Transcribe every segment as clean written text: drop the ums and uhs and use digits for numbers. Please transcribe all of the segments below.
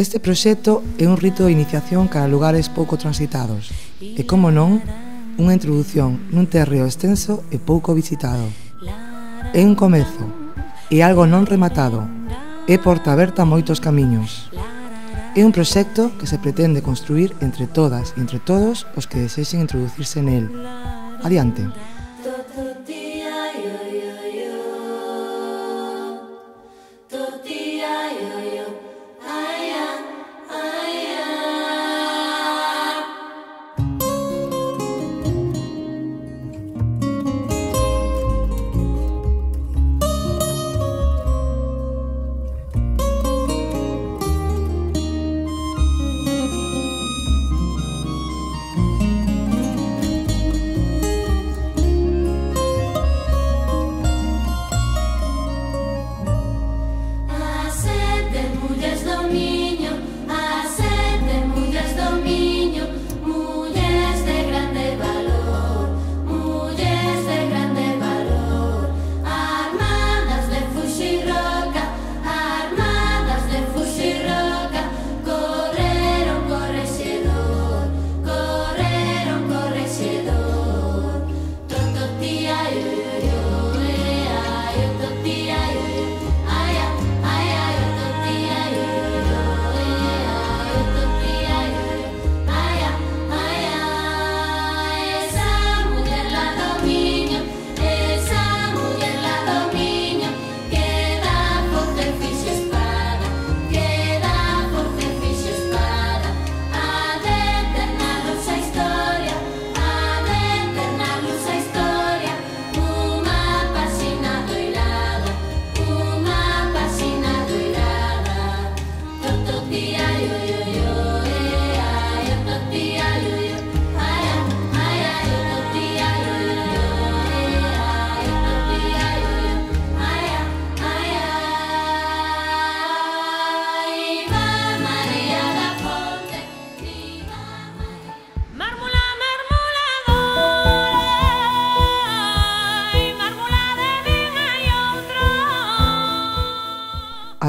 Este proxecto é un rito de iniciación cara a lugares pouco transitados e, como non, unha introdución nun terreo extenso e pouco visitado. É un comezo, é algo non rematado, é porta aberta a moitos camiños. É un proxecto que se pretende construir entre todas e entre todos os que desexen introducirse nel. Adiante.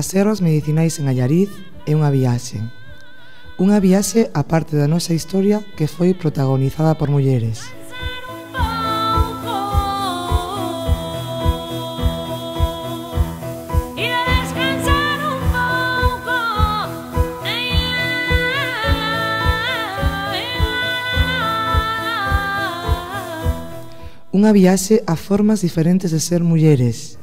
As ervas medicinais en Allariz é unha viaxe á parte da nosa historia que foi protagonizada por mulleres. Unha viaxe a formas diferentes de ser mulleres.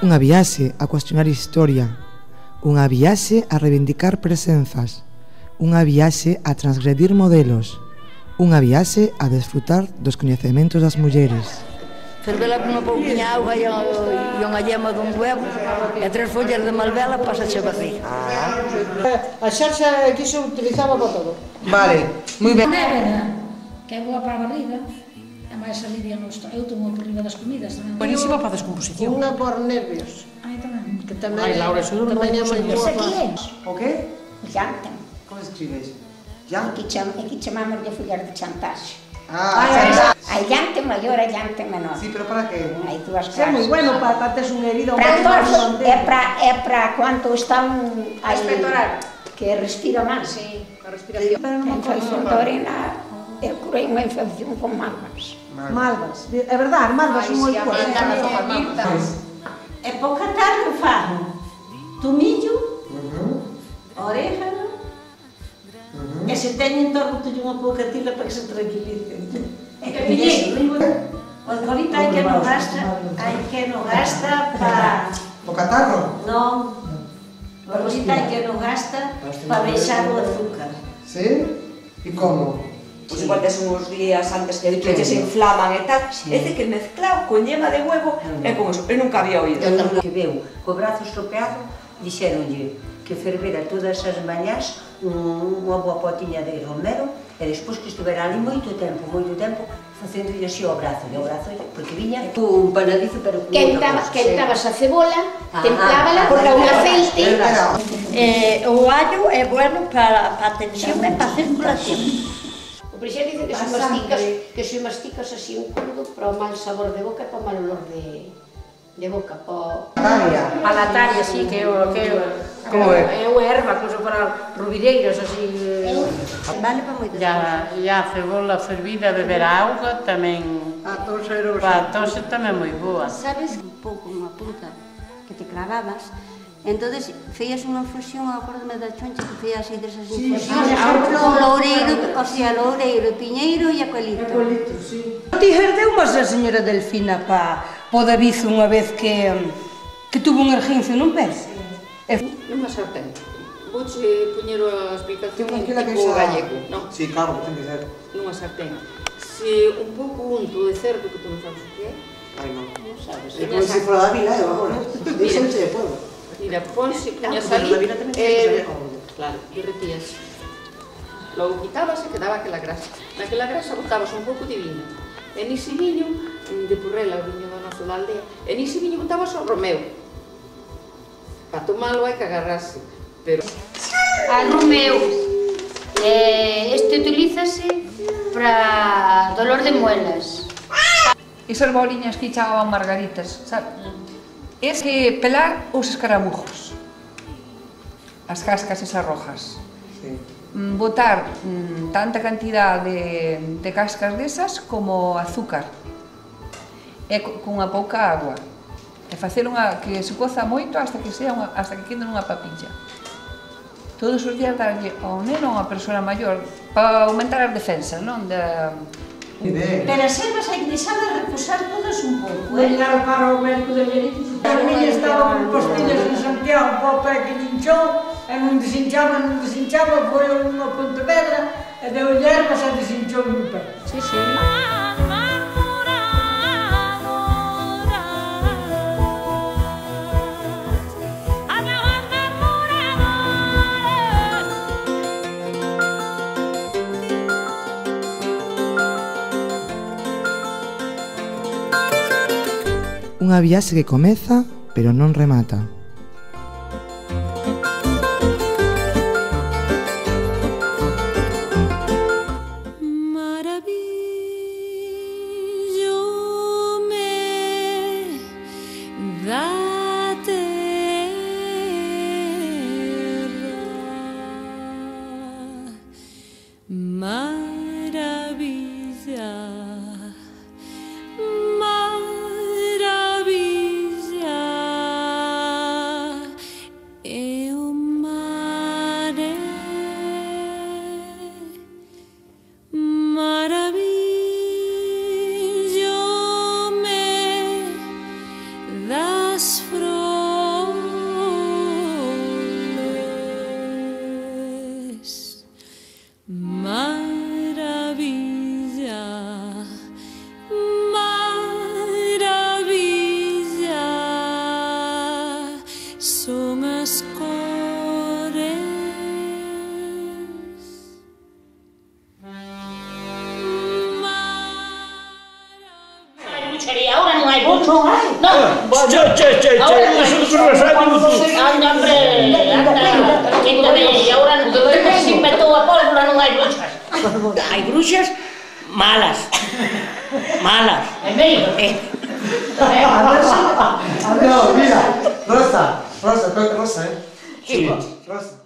Unha viaxe a cuestionar historia, unha viaxe a reivindicar presenzas, unha viaxe a transgredir modelos, unha viaxe a desfrutar dos coñecementos das mulleres. Fervela con unha pouquinha auga e unha yema dun huevo e 3 follas de malvela pasa a barriga. A xarxa que iso utilizaba para todo. Vale, moi ben. Névera, que é boa para a barriga. É máis alivia no estómago. Eu tomo por riba das comidas tamén. Buenísima para a descomposición. Unha por nervios. Ai, tamén. Que tamén, Ai, Laura, eso non tamén é moi boa. Ese aquí é O que? o llanten. Como escribes? Aquí chamamos de follar de chantaxe. Ah, Hai llante maior e llante menor. sí, pero para que? Hai dúas É moi clases. bueno para tes unha herida. Para todos, é para cuando están aí, que respira máis. Sí, a respiración. A infección de orina, eu curei unha infección con malvas. Malvas. É verdade, malvas son moi boas. E pouca tarde fago tomillo, orégano, e se teñen torno unha pouca tila para que se tranquilicen. E piñeiro. Porque ahorita hai que non gasta para... O catarro? Non. Ahorita hai que non gasta para baixar o azúcar. Sí? E como? Pois igual tes uns días antes que se inflaman e tal, é de que mezclado con yema de huevo e con eso. Eu nunca había oído. Que veu co brazo estropeado, dixeronlle que fervera todas as mañás unha boa potiña de romero e despois que estuvera ali moito tempo, facéndolle así ao brazo, porque viña un panadizo pero con Quentabas a cebola, templábala, porque un aceite. O allo é bueno para a tensión e para a circulación. O Prixer dice que se masticas así un crudo para o mal sabor de boca e para o mal olor de boca. A lataria, sí, que é unha erva, como se para rubireiros, así... Vale para moitas cousas. E a cebola fervida, beber a auga, tamén... Para a tose tamén moi boa. Sabes, un pouco unha punta que te clavabas, entonces feias unha infusión, acórdame da choncha que feias así desas infusións, con loureiro, o sea, loureiro, piñeiro e eucalipto. Ti herdeu máis a señora Delfina pa o David unha vez que tuvo un erguincio nun pé? Nunha sartén. Vouche poñer a explicación tipo gallego, non? Sí, claro, ten que ser. Nunha sartén. Se un pouco unto de cerdo, que tú non sabes o que é? Ai, non. Non sabes. É como se fora da vila, eu agora. Dixense de pueblo. Mira, ponse, poñas ali, claro, derretías. Logo quitabas e quedaba aquela grasa. Naquela grasa botabas un pouco de viño. E nise viño, de Purrela, o viño do noso da aldea, e nise viño botabas o romeo. Para tomalo hai que agarrarse, pero... Al romeo, este utilízase para dolor de muelas. Esas boliñas que chamaban margaritas, sabes? Es que pelar os escarabujos, as cascas esas rojas. Botar tanta cantidad de cascas desas como azúcar e con unha pouca agua e facer que se coza moito hasta que quede nunha papilla. Todos os días darlle ao neno a unha persoa maior para aumentar as defensas, non? Pero as ervas hai que deixarlas reposar todas un pouco. Veñar para o médico de Lleritis. A miña estaba con postillas en Santiago, para o pé que hinchou, e non desinchaba, foi a unha Pontevedra, e deu ervas e desinchou no pé. Sí, sí. Unha viaxe que comeza, pero non remata. Ahora non hai bruxas. Non hai? Non. Ahora non hai bruxas. Anda, hombre, anda. Quíntame, ahora se inventou a pólvora, non hai bruxas. Hai bruxas malas. Malas. É meio. No, mira, Rosa, Rosa, eh? Sí, Rosa.